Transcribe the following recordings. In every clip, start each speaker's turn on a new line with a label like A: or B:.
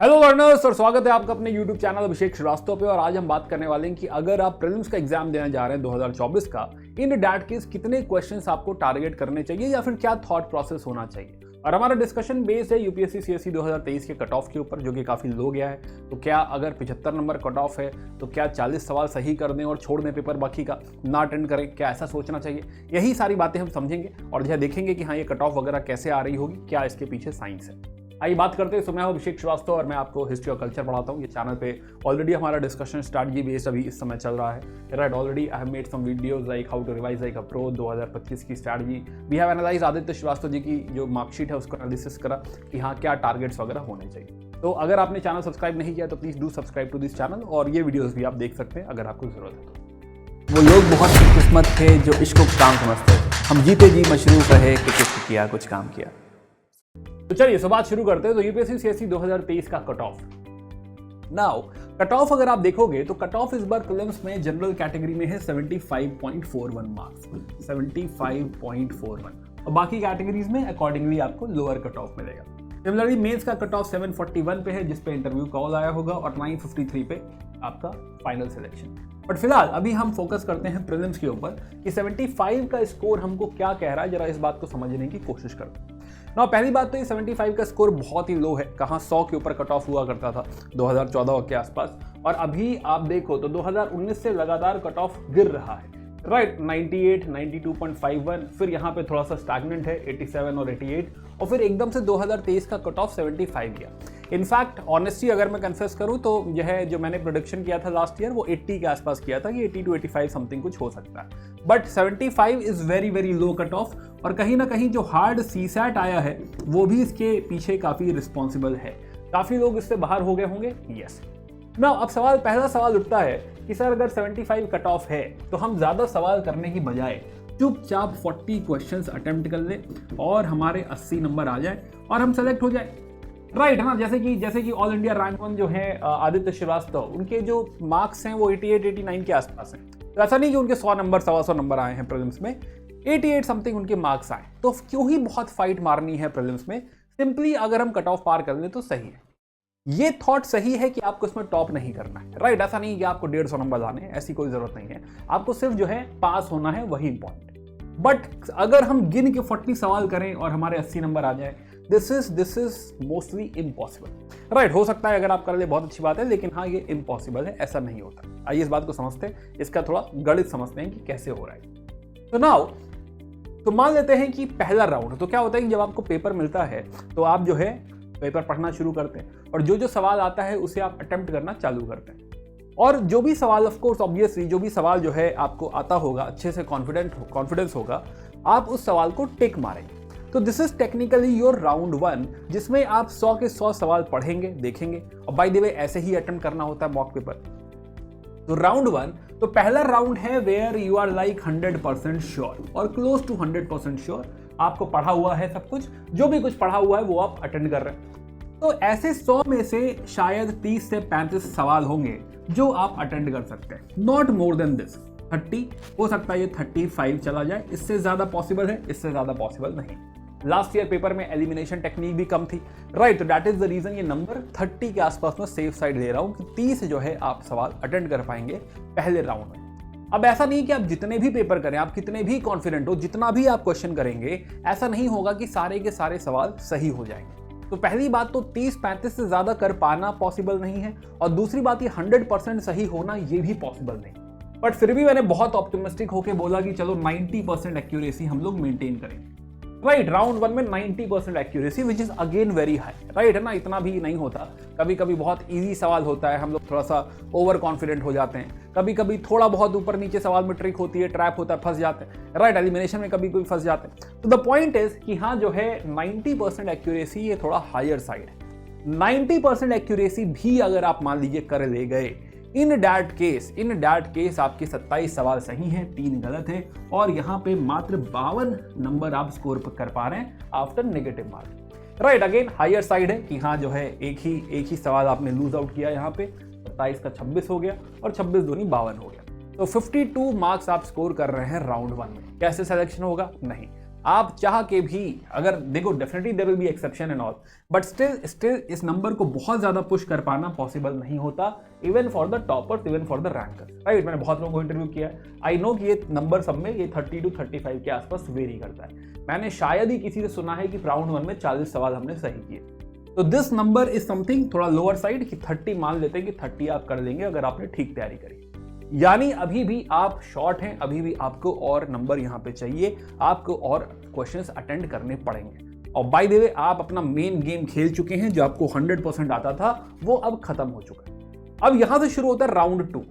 A: Hello learners और स्वागत है आपका अपने YouTube चैनल अभिषेक श्रीवास्तव पे। और आज हम बात करने वाले हैं कि अगर आप प्रीलिम्स का एग्जाम देने जा रहे हैं 2024 का, इन डैट केस कितने क्वेश्चंस आपको टारगेट करने चाहिए या फिर क्या थॉट प्रोसेस होना चाहिए। और हमारा डिस्कशन बेस है यूपीएससी सीएससी 2023 के कट ऑफ के ऊपर, जो कि काफी लो गया है। तो क्या अगर 75 नंबर कट ऑफ है तो क्या 40 सवाल सही कर दें और छोड़ दें पेपर, बाकी का ना अटेंड करें, क्या ऐसा सोचना चाहिए? यही सारी बातें हम समझेंगे और यह देखेंगे कि हाँ, ये कट ऑफ वगैरह कैसे आ रही होगी, क्या इसके पीछे साइंस है। आइए बात करते हैं। मैं हूं अभिषेक श्रीवास्तव और मैं आपको हिस्ट्री और कल्चर पढ़ाता हूं। ये चैनल पे ऑलरेडी हमारा डिस्कशन स्ट्रैटेजी बेस्ड अभी इस समय चल रहा है। Right, already I have made some videos like how to revise like a pro 2025 की strategy. We have analyze Aditya Shrivastava ji की जो मार्कशीट है उसको एनालिसिस करा कि हाँ क्या टारगेट्स वगैरह होने चाहिए। तो अगर आपने चैनल सब्सक्राइब नहीं किया तो please do subscribe to this channel और ये वीडियोज भी आप देख सकते हैं अगर आपको जरूरत है तो।
B: वो लोग बहुत खुशकिस्मत थे जो इश्क को काम समझते थे। हम जीते जी मशरूफ रहे कि कुछ किया कुछ काम किया।
A: तो चलिए सो बात शुरू करते हैं। तो यूपीएससी सीएससी 2023 का cut off. Now cut off अगर आप देखोगे तो कट ऑफ इस बार प्रीलिम्स में जनरल कैटेगरी में है 75.41 मार्क्स, 75.41 और बाकी कैटेगरीज में अकॉर्डिंगली आपको लोअर कट ऑफ मिलेगा। सिमिलरली मेंस का कट ऑफ 741 पे है जिस पे इंटरव्यू कॉल आया होगा और 953 पे आपका फाइनल सिलेक्शन। बट फिलहाल अभी हम फोकस करते हैं प्रीलिम्स के ऊपर कि 75 का स्कोर हमको क्या कह रहा है, जरा इस बात को समझने की कोशिश करते हैं। ना पहली बात तो ये 75 का स्कोर बहुत ही लो है। कहाँ 100 के ऊपर कट ऑफ हुआ करता था 2014 के आसपास, और अभी आप देखो तो 2019 से लगातार कट ऑफ गिर रहा है। राइट, 98, 92.51, फिर यहाँ पे थोड़ा सा स्टैग्नेंट है 87 और 88, और फिर एकदम से 2023 का कट ऑफ 75 गया। इनफैक्ट ऑनेस्टली अगर मैं कन्फेस करूँ तो यह जो मैंने प्रोडिक्शन किया था लास्ट ईयर वो 80 के आसपास किया था कि 80 to 85 समथिंग कुछ हो सकता है। But 75 is very very low cut off, और कहीं ना कहीं जो हार्ड सीसैट आया है वो भी इसके पीछे काफी रिस्पॉन्सिबल है। काफी लोग इससे बाहर हो गए होंगे, यस। ना अब पहला सवाल उठता है कि सर अगर 75 कट ऑफ है तो हम ज्यादा सवाल करने की बजाय चुपचाप 40 क्वेश्चंस अटेम्प्ट कर ले और हमारे 80 नंबर आ जाए और हम सेलेक्ट हो जाए। राइट है ना, जैसे कि ऑल इंडिया रैंक 1 जो है आदित्य श्रीवास्तव, उनके जो मार्क्स हैं वो 88 89 के आसपास हैं। तो ऐसा नहीं कि उनके 100 नंबर 125 नंबर आए हैं प्रीलिम्स में, 88 समथिंग उनके मार्क्स आए। तो क्यों ही बहुत फाइट मारनी है प्रीलिम्स में, सिंपली अगर हम कट ऑफ पार कर लें तो सही है। ये थॉट सही है कि आपको इसमें टॉप नहीं करना है। राइट, ऐसा नहीं कि आपको 150 नंबर लाने हैं, ऐसी कोई जरूरत नहीं है। आपको सिर्फ जो है पास होना है, वही इंपॉर्टेंट। बट अगर हम गिन के 40 सवाल करें और हमारे 80 नंबर आ जाए, this is mostly impossible. Right, हो सकता है अगर आप कर ले बहुत अच्छी बात है, लेकिन हाँ ये इम्पॉसिबल है, ऐसा नहीं होता। आइए इस बात को समझते हैं, इसका थोड़ा गणित समझते हैं कि कैसे हो रहा है। तो नाउ तो मान लेते हैं कि पहला राउंड, तो क्या होता है कि जब आपको पेपर मिलता है तो आप जो है पेपर पढ़ना शुरू करते हैं और जो सवाल आता है उसे आप अटेम्प्ट करना चालू करते हैं। और जो भी सवाल, ऑफ कोर्स ऑब्वियसली जो भी सवाल जो है आपको आता होगा, अच्छे से कॉन्फिडेंस होगा, आप उस सवाल को टिक मारेंगे। तो this is technically your round 1, जिसमें आप 100 के 100 सवाल पढ़ेंगे, देखेंगे, और बाय द वे ऐसे ही अटेम्प्ट करना होता है मॉक पेपर। तो राउंड 1 तो पहला राउंड है where you are like 100% sure और क्लोज टू 100% श्योर, आपको पढ़ा हुआ है सब कुछ, जो भी कुछ पढ़ा हुआ है वो आप अटेंड कर रहे हैं। तो ऐसे 100 में से शायद 30 से 35 सवाल होंगे जो आप अटेंड कर सकते हैं, नॉट मोर देन दिस। 30 हो सकता है, ये 35 चला जाए, इससे ज्यादा पॉसिबल है, इससे ज्यादा पॉसिबल नहीं। लास्ट ईयर पेपर में एलिमिनेशन टेक्निक भी कम थी। राइट, तो दैट इज द रीजन ये नंबर 30 के आसपास में सेफ साइड ले रहा हूं कि 30 जो है आप सवाल अटेंड कर पाएंगे पहले राउंड में। अब ऐसा नहीं कि आप जितने भी पेपर करें, आप कितने भी कॉन्फिडेंट हो, जितना भी आप क्वेश्चन करेंगे, ऐसा नहीं होगा कि सारे के सारे सवाल सही हो जाएंगे। तो पहली बात तो 30-35 से ज्यादा कर पाना पॉसिबल नहीं है, और दूसरी बात ये 100% सही होना ये भी पॉसिबल नहीं। बट फिर भी मैंने बहुत ऑप्टिमिस्टिक होकर बोला कि चलो 90% एक्यूरेसी हम लोग मेंटेन करेंगे। राइट, राउंड 1 में 90% accuracy which is again very high. Right है ना, इतना भी नहीं होता। कभी कभी बहुत इजी सवाल होता है, हम लोग थोड़ा सा ओवर कॉन्फिडेंट हो जाते हैं। कभी कभी थोड़ा बहुत ऊपर नीचे सवाल में ट्रिक होती है, ट्रैप होता है, फंस जाते हैं। राइट, एलिमिनेशन में कभी कोई फंस जाते हैं। तो द पॉइंट इज कि हाँ जो है 90% एक्यूरेसी ये थोड़ा हायर साइड है। 90% एक्यूरेसी भी अगर आप मान लीजिए कर ले गए, इन डैट केस आपके 27 सवाल सही हैं, 3 गलत हैं, और यहाँ पे मात्र 52 नंबर आप स्कोर कर पा रहे हैं after negative mark. Right, again higher side है कि हाँ जो है एक ही सवाल आपने लूज आउट किया, यहाँ पे 27 का 26 हो गया और 26 दूनी 52 हो गया। तो 52 मार्क्स आप स्कोर कर रहे हैं राउंड 1 में। कैसे सिलेक्शन होगा? नहीं, आप चाह के भी, अगर देखो definitely there will be exception and all, but still इस नंबर को बहुत ज्यादा पुश कर पाना पॉसिबल नहीं होता, even for the toppers, even for the rankers, right. मैंने बहुत लोगों को इंटरव्यू किया है, आई नो कि ये नंबर सब में ये 30 to 35 के आसपास वेरी करता है। मैंने शायद ही किसी से सुना है कि राउंड 1 में 40 सवाल हमने सही किए। तो दिस नंबर इज समथिंग थोड़ा लोअर साइड, कि 30 मान लेते हैं कि 30 आप कर लेंगे अगर आपने ठीक तैयारी करी। यानी अभी भी आप शॉर्ट हैं, अभी भी आपको और नंबर यहाँ पे चाहिए, आपको और क्वेश्चंस अटेंड करने पड़ेंगे। और बाय द वे आप अपना मेन गेम खेल चुके हैं, जो आपको 100% आता था वो अब खत्म हो चुका है। अब यहां से शुरू होता है राउंड 2।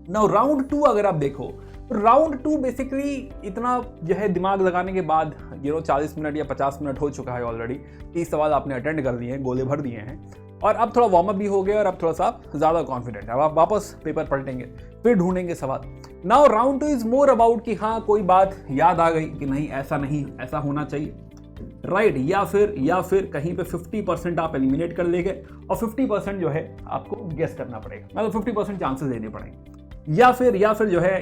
A: नाउ राउंड 2 अगर आप देखो, राउंड 2 बेसिकली इतना जो है दिमाग लगाने के बाद 40 मिनट या 50 मिनट हो चुका है ऑलरेडी, 30 सवाल आपने अटेंड कर दिए हैं, गोले भर दिए हैं, और अब थोड़ा वार्म अप भी हो गया और अब थोड़ा सा ज़्यादा कॉन्फिडेंट है। अब आप वापस पेपर पलटेंगे, फिर ढूंढेंगे सवाल। Now round 2 is more about कि हाँ कोई बात याद आ गई कि नहीं ऐसा नहीं, ऐसा होना चाहिए, राइट। या फिर कहीं पे 50% आप एलिमिनेट कर लेंगे और 50% जो है आपको गेस करना पड़ेगा, मतलब 50% चांसेस देने पड़ेंगे। या फिर जो है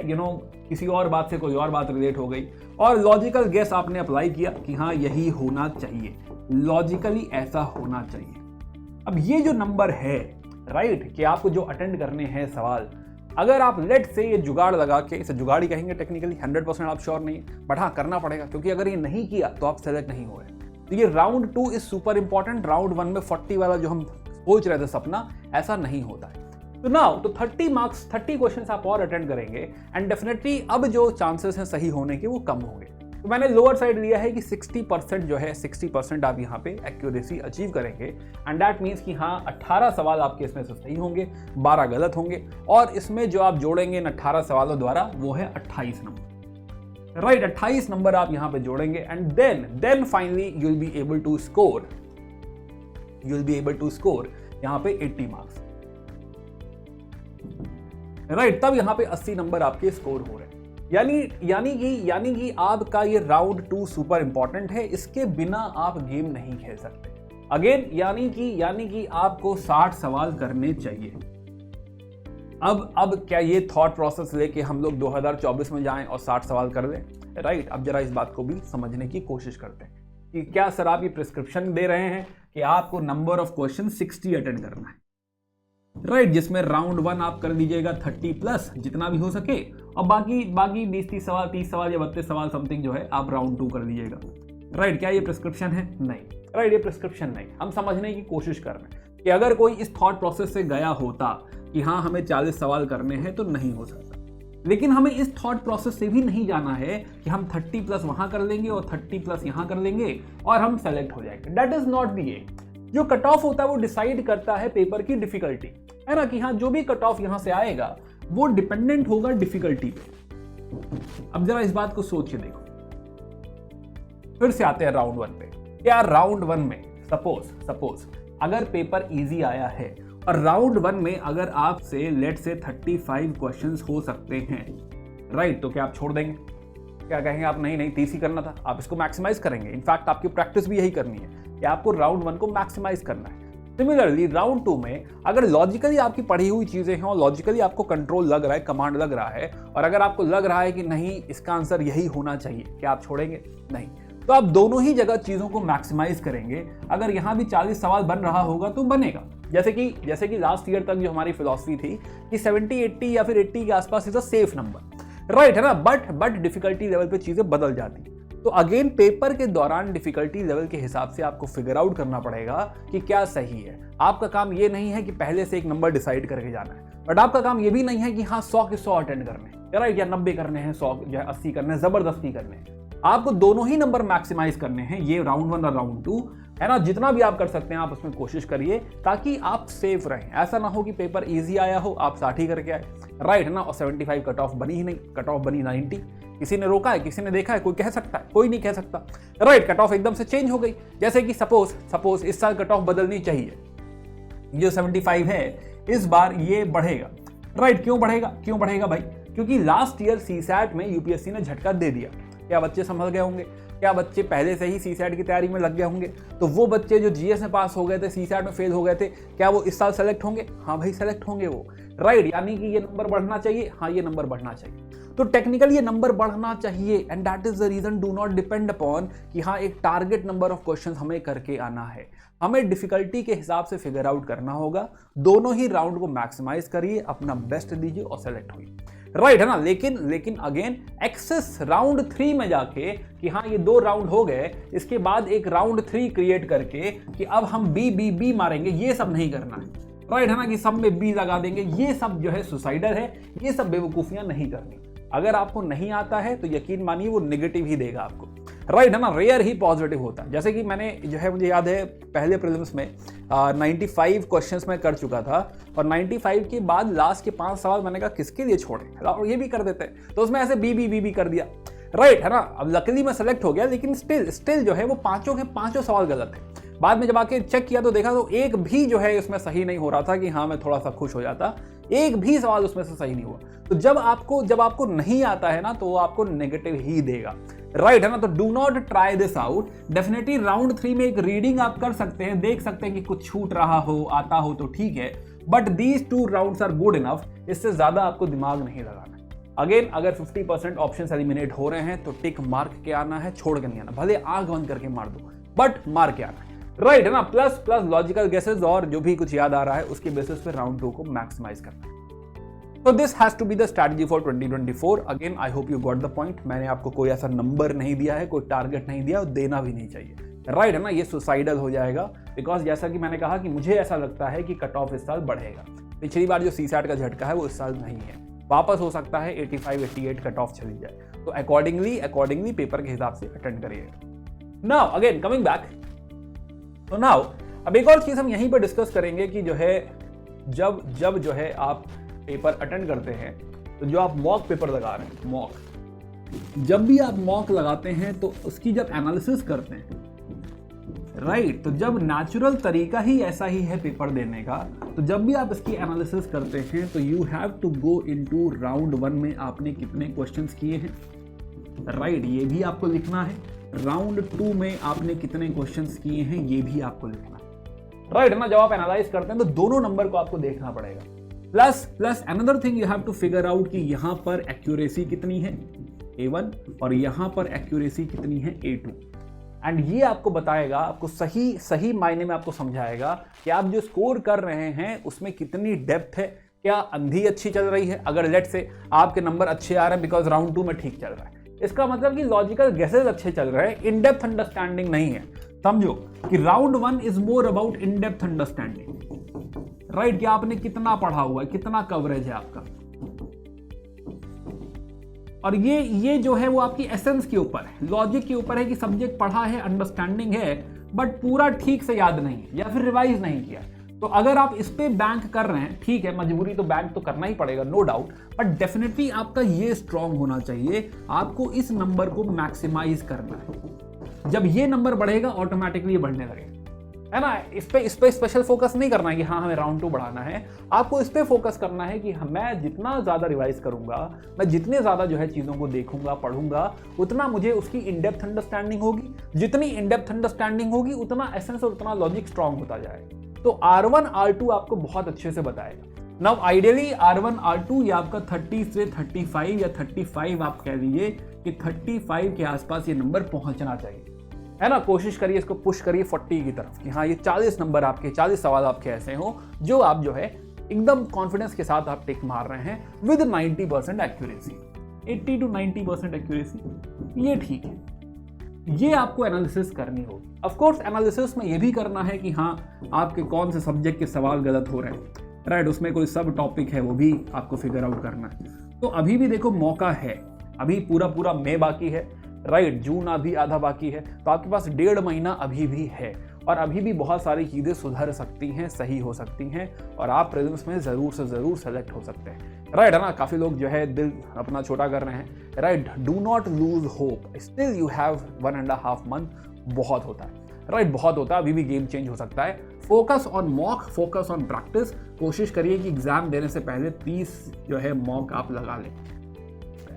A: किसी और बात से कोई और बात रिलेट हो गई और लॉजिकल गेस आपने अप्लाई किया कि हाँ यही होना चाहिए, लॉजिकली ऐसा होना चाहिए। अब ये जो नंबर है, राइट, कि आपको जो अटेंड करने हैं सवाल, अगर आप लेट से ये जुगाड़ लगा के, इसे जुगाड़ ही कहेंगे टेक्निकली, 100% आप श्योर नहीं, बट हाँ करना पड़ेगा, क्योंकि अगर ये नहीं किया तो आप सेलेक्ट नहीं हो रहे। तो ये round 2 is super important. Round 1 में 40 वाला जो हम सोच रहे थे सपना, ऐसा नहीं होता है। तो नाउ तो 30 मार्क्स, 30 क्वेश्चन आप और अटेंड करेंगे एंड डेफिनेटली अब जो चांसेस हैं सही होने के वो कम होंगे। तो मैंने लोअर साइड लिया है कि 60% जो है, 60% आप यहाँ पे एक्यूरेसी अचीव करेंगे एंड दैट मीन्स कि हाँ 18 सवाल आपके इसमें से सही होंगे, 12 गलत होंगे, और इसमें जो आप जोड़ेंगे इन 18 सवालों द्वारा वो है 28 नंबर, राइट। 28 नंबर आप यहाँ पे जोड़ेंगे and then finally you will be able to score यहाँ पे 80 मार्क्स, राइट। तब यहाँ पे 80 नंबर आपके स्कोर हो रहे हैं। यानी कि आपका ये राउंड 2 सुपर इंपॉर्टेंट है, इसके बिना आप गेम नहीं खेल सकते। अगेन यानी कि आपको 60 सवाल करने चाहिए। अब क्या ये थॉट प्रोसेस लेके हम लोग 2024 में जाएं और 60 सवाल कर लें, राइट। अब जरा इस बात को भी समझने की कोशिश करते हैं कि क्या सर आप ये प्रिस्क्रिप्शन दे रहे हैं कि आपको नंबर ऑफ क्वेश्चन 60 अटेंड करना है, राइट, जिसमें राउंड 1 आप कर लीजिएगा 30+ जितना भी हो सके, और बाकी 20-30 सवाल, 30 सवाल या 32 सवाल समथिंग जो है आप राउंड 2 कर लीजिएगा, राइट। क्या ये प्रिस्क्रिप्शन है? नहीं, राइट, ये प्रिस्क्रिप्शन नहीं। हम समझने की कोशिश कर रहे हैं कि अगर कोई इस थॉट प्रोसेस से गया होता कि हाँ हमें 40 सवाल करने हैं तो नहीं हो सकता, लेकिन हमें इस थॉट प्रोसेस से भी नहीं जाना है कि हम 30+ वहां कर लेंगे और 30+ यहां कर लेंगे और हम सेलेक्ट हो जाएंगे। That is not the aim. जो कट ऑफ होता है वो डिसाइड करता है पेपर की डिफिकल्टी, है ना, कि हाँ जो भी कट ऑफ यहां से आएगा वो डिपेंडेंट होगा डिफिकल्टी पे। अब जरा इस बात को सोच के देखो। फिर से आते हैं राउंड 1 पे। क्या राउंड 1 में सपोज अगर पेपर इजी आया है और राउंड 1 में अगर आपसे लेट से 35 क्वेश्चंस हो सकते हैं, राइट, तो क्या आप छोड़ देंगे? क्या कहेंगे आप नहीं 30 ही करना था, आप इसको मैक्सिमाइज करेंगे। इनफैक्ट आपकी प्रैक्टिस भी यही करनी है कि आपको राउंड 1 को मैक्सिमाइज करना है। सिमिलरली राउंड 2 में अगर लॉजिकली आपकी पढ़ी हुई चीजें हैं और लॉजिकली आपको कंट्रोल लग रहा है, कमांड लग रहा है, और अगर आपको लग रहा है कि नहीं इसका आंसर यही होना चाहिए, क्या आप छोड़ेंगे? नहीं। तो आप दोनों ही जगह चीजों को मैक्सिमाइज करेंगे। अगर यहां भी 40 सवाल बन रहा होगा तो बनेगा, जैसे कि लास्ट ईयर तक जो हमारी फिलॉसफी थी कि 70, 80 या फिर 80 के आसपास is a safe number, right, है ना। बट डिफिकल्टी लेवल पे चीजें बदल जाती। तो अगेन पेपर के दौरान डिफिकल्टी लेवल के हिसाब से आपको फिगर आउट करना पड़ेगा कि क्या सही है। आपका काम ये नहीं है कि पहले से एक नंबर डिसाइड करके जाना है, बट आपका काम ये भी नहीं है कि हाँ 100 के 100 अटेंड करने हैं, राइट, या 90 करने हैं, 100 या 80 करने हैं, जबरदस्ती करने हैं। आपको दोनों ही नंबर मैक्सिमाइज करने हैं, ये राउंड 1 और राउंड 2, है ना। जितना भी आप कर सकते हैं आप उसमें कोशिश करिए ताकि आप सेफ रहें। ऐसा ना हो कि पेपर इजी आया हो आप 60 ही करके आए, राइट, है ना, और 75 कट ऑफ बनी ही नहीं, कट ऑफ बनी 90। किसी ने रोका है, किसी ने देखा है, कोई कह सकता है? कोई नहीं कह सकता, राइट। कट ऑफ एकदम से चेंज हो गई, जैसे कि सपोज इस साल कट ऑफ बदलनी चाहिए, जो 75 है इस बार ये बढ़ेगा, राइट। क्यों बढ़ेगा भाई? क्योंकि लास्ट ईयर सीसैट में यूपीएससी ने झटका दे दिया। क्या बच्चे संभल गए होंगे? क्या बच्चे पहले से ही सीसैट की तैयारी में लग गए होंगे? तो वो बच्चे जो जीएस में पास हो गए थे, सीसैट में फेल हो गए थे, क्या वो इस साल सेलेक्ट होंगे? हाँ भाई सेलेक्ट होंगे वो, राइट। यानी कि ये नंबर बढ़ना चाहिए, हाँ ये नंबर बढ़ना चाहिए। तो टेक्निकली ये नंबर बढ़ना चाहिए and that is the reason do not depend upon कि हाँ एक टारगेट नंबर ऑफ क्वेश्चंस हमें करके आना है, हमें डिफिकल्टी के हिसाब से फिगर आउट करना होगा। दोनों ही राउंड को मैक्सिमाइज करिए, अपना बेस्ट दीजिए और सेलेक्ट होइए, राइट है ना। लेकिन अगेन एक्सेस राउंड 3 में जाके कि हाँ ये 2 राउंड हो गए, इसके बाद एक राउंड 3 क्रिएट करके कि अब हम बी मारेंगे, ये सब नहीं करना है, राइट है ना, कि सब में बी लगा देंगे, ये सब जो है सुसाइडल है, ये सब बेवकूफियां नहीं करनी। अगर आपको नहीं आता है तो यकीन मानिए वो नेगेटिव ही देगा आपको, राइट है ना, रेयर ही पॉजिटिव होता है। जैसे कि मैंने जो है मुझे याद है पहले प्रीलिम्स में 95 क्वेश्चंस मैं कर चुका था और 95 के बाद लास्ट के 5 सवाल मैंने कहा किसके लिए छोड़े और ये भी कर देते हैं, तो उसमें ऐसे बी कर दिया, राइट है ना। अब लकीली मैं सेलेक्ट हो गया, लेकिन स्टिल जो है वो पांचों के पांचों सवाल गलत है। बाद में जब आके चेक किया तो देखा तो एक भी जो है उसमें सही नहीं हो रहा था कि हाँ मैं थोड़ा सा खुश हो जाता, एक भी सवाल उसमें से सही नहीं हुआ। तो जब आपको नहीं आता है ना तो वो आपको नेगेटिव ही देगा, राइट है ना। तो do not try this out. Definitely round 3 में एक रीडिंग आप कर सकते हैं, देख सकते हैं कि कुछ छूट रहा हो, आता हो तो ठीक है, but these 2 rounds are good enough. इससे ज्यादा आपको दिमाग नहीं लगाना। अगेन अगर 50% ऑप्शंस एलिमिनेट हो रहे हैं तो टिक मार्क के आना है, छोड़ के नहीं आना, भले आंख बंद करके मार दो बट मार के आना है, राइट है ना। प्लस लॉजिकल गेसेस और जो भी कुछ याद आ रहा है उसके बेसिस पे राउंड 2 को मैक्सिमाइज करना है। So this has to be the strategy for 2024. Again, I hope you got the point. मैंने आपको कोई ऐसा नंबर नहीं दिया है, कोई टारगेट नहीं दिया और देना भी नहीं चाहिए, राइट है ना। ये सुसाइडल हो जाएगा बिकॉज जैसा कि मैंने कहा कि मुझे ऐसा लगता है कि कट ऑफ इस साल बढ़ेगा। पिछली बार जो CSAT का झटका है वो इस साल नहीं है, वापस हो सकता है 85-88 कट ऑफ चली जाए। तो अकॉर्डिंगली पेपर के हिसाब से अटेंड करिएगा। नाउ अगेन कमिंग बैक, तो नाउ अब एक और चीज हम यहीं पर डिस्कस करेंगे कि जो है जब जो है आप पेपर अटेंड करते हैं तो जो आप मॉक पेपर लगा रहे हैं, जब भी आप मॉक लगाते हैं तो उसकी जब एनालिसिस करते हैं, राइट, तो जब नेचुरल तरीका ही ऐसा ही है पेपर देने का, तो जब भी आप इसकी एनालिसिस करते हैं तो you have to go into round 1 में आपने कितने क्वेश्चंस किए हैं, राइट, ये भी आपको लिखना है। राउंड 2 में आपने कितने क्वेश्चंस किए हैं ये भी आपको लिखना है, राइट है ना। जब आप एनालाइज करते हैं तो दोनों नंबर को आपको देखना पड़ेगा। Plus another thing you have to figure out कि यहां पर एक्यूरेसी कितनी है A1 और यहां पर एक्यूरेसी कितनी है A2, एंड ये आपको बताएगा, आपको सही मायने में आपको समझाएगा कि आप जो स्कोर कर रहे हैं उसमें कितनी डेप्थ है, क्या अंधी अच्छी चल रही है। अगर लेट से आपके नंबर अच्छे आ रहे हैं बिकॉज राउंड 2 में ठीक चल रहा है, इसका मतलब कि लॉजिकल गेसेस अच्छे चल रहे हैं, इन डेप्थ अंडरस्टैंडिंग नहीं है। समझो कि round 1 is more about in depth understanding, right, कि आपने कितना पढ़ा हुआ है, कितना कवरेज है आपका, और ये जो है वो आपकी एसेंस के ऊपर है, लॉजिक के ऊपर है कि सब्जेक्ट पढ़ा है, अंडरस्टैंडिंग है, बट पूरा ठीक से याद नहीं है या फिर रिवाइज नहीं किया। तो अगर आप इस पे बैंक कर रहे हैं, ठीक है, मजबूरी तो बैंक तो करना ही पड़ेगा, नो डाउट, बट डेफिनेटली आपका ये स्ट्रांग होना चाहिए, आपको इस नंबर को मैक्सिमाइज करना है। जब ये नंबर बढ़ेगा ऑटोमेटिकली ये बढ़ने लगेगा, है ना। इस पे स्पेशल फोकस नहीं करना है कि हाँ हमें राउंड 2 बढ़ाना है, आपको इस पे फोकस करना है कि मैं जितना ज्यादा रिवाइज करूंगा, मैं जितने ज्यादा जो है चीजों को देखूंगा पढ़ूंगा, उतना मुझे उसकी इन डेप्थ अंडरस्टैंडिंग होगी, जितनी इन डेप्थ अंडरस्टैंडिंग होगी उतना एसेंस और उतना लॉजिक स्ट्रांग होता जाएगा। तो R1 R2 आपको बहुत अच्छे से बताएगा। नाउ आइडियली R1 R2 ये आपका 30 से 35 या 35 आप कह लीजिए कि 35 के आसपास ये नंबर पहुंचना चाहिए, है ना। कोशिश करिए, इसको पुश करिए 40 की तरफ कि हाँ ये 40 नंबर आपके, 40 सवाल आपके ऐसे हो जो आप जो है एकदम कॉन्फिडेंस के साथ आप टिक मार रहे हैं विद 90% एक्यूरेसी, 80 to 90% एक्यूरेसी, ये ठीक है। ये आपको एनालिसिस करनी होगी। ऑफ कोर्स एनालिसिस में ये भी करना है कि हाँ आपके कौन से सब्जेक्ट के सवाल गलत हो रहे हैं, राइट, उसमें कोई सब टॉपिक है वो भी आपको फिगर आउट करना है। तो अभी भी देखो मौका है, अभी पूरा मई बाकी है, राइट, जून अभी आधा बाकी है, तो आपके पास 1.5 महीना अभी भी है और अभी भी बहुत सारी चीज़ें सुधर सकती हैं, सही हो सकती हैं और आप प्रीलिम्स में ज़रूर से ज़रूर सेलेक्ट हो सकते हैं, राइट है ना। काफ़ी लोग जो है दिल अपना छोटा कर रहे हैं, right, do not lose hope, still you have 1.5 month, बहुत होता है, राइट, बहुत होता है, अभी भी गेम चेंज हो सकता है। Focus on mock, focus on practice, कोशिश करिए कि एग्जाम देने से पहले 30 जो है मॉक आप लगा लें।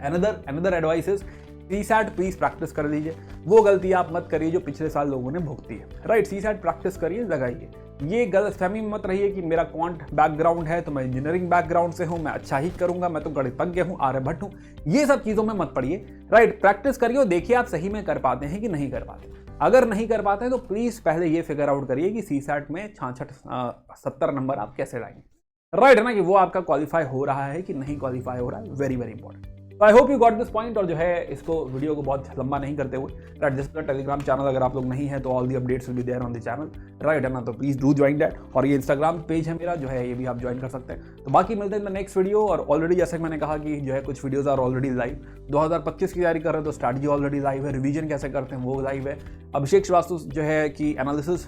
A: Another advice is CSAT please practice कर लीजिए, वो गलती आप मत करिए जो पिछले साल लोगों ने भुगती है, राइट। CSAT प्रैक्टिस करिए, लगाइए, ये गलतफहमी में मत रहिए कि मेरा क्वांट बैकग्राउंड है तो मैं इंजीनियरिंग बैकग्राउंड से हूँ, मैं अच्छा ही करूंगा, मैं तो गणितज्ञ हूँ, आर्यभट्ट हूँ, ये सब चीज़ों में मत पड़िए। राइट, प्रैक्टिस करिए और देखिए आप सही में कर पाते हैं कि नहीं कर पाते। अगर नहीं कर पाते हैं तो प्लीज़ पहले ये फिगर आउट करिए कि CSAT में 66-70 नंबर आप कैसे लाएंगे। राइट है ना, कि वो आपका क्वालिफाई हो रहा है कि नहीं क्वालिफाई हो रहा है, वेरी वेरी इंपॉर्टेंट। तो I hope you got this point. और जो है इसको वीडियो को बहुत लंबा नहीं करते हुए, राइट, जिसका टेलीग्राम चैनल अगर आप लोग नहीं है तो all the updates will be there on the channel, right है ना, तो प्लीज डू ज्वाइन दैट। और ये इंस्टाग्राम पेज है मेरा जो है, ये भी आप ज्वाइन कर सकते हैं। तो बाकी मिलते हैं इन द नेक्स्ट वीडियो। और ऑलरेडी जैसे मैंने कहा कि जो है कुछ वीडियोज आर ऑलरेडी लाइव, 2025 की तैयारी कर रहे हैं तो स्ट्रैटेजी ऑलरेडी लाइव है, रिवीजन कैसे करते हैं वो लाइव है, अभिषेक श्रीवास्तव जो है कि एनालिसिस,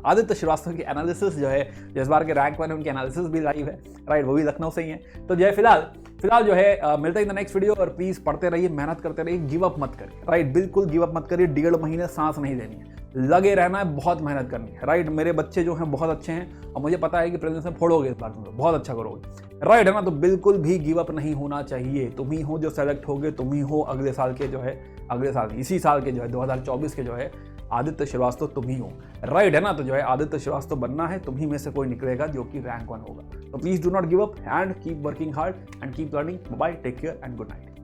A: आदित्य श्रीवास्तव की एनालिसिस जो है, जिस बार के रैंक 1 है उनकी एनालिसिस भी लाइव है, राइट, वो भी लखनऊ से ही है। तो जो है फिलहाल जो है मिलते हैं इन द नेक्स्ट वीडियो। और प्लीज पढ़ते रहिए, मेहनत करते रहिए, गिव अप मत करिए, राइट, बिल्कुल गिव अप मत करिए। 1.5 महीने सांस नहीं लेनी है, लगे रहना है, बहुत मेहनत करनी है, राइट। मेरे बच्चे जो हैं बहुत अच्छे हैं और मुझे पता है कि प्रेजेंस में फोड़ोगे, इस बार तुम लोग बहुत अच्छा करोगे, राइट है ना। तो बिल्कुल भी गिव अप नहीं होना चाहिए। तुम ही हो जो सेलेक्ट होगे, तुम ही हो अगले साल के जो है, अगले साल इसी साल के जो है 2024 के जो है आदित्य श्रीवास्तव तुम ही हो, राइट है ना। तो जो है आदित्य श्रीवास्तव बनना है, तुम ही में से कोई निकलेगा जो कि रैंक 1 होगा। तो please do not give up and keep working hard and keep learning. Bye, take care and good night.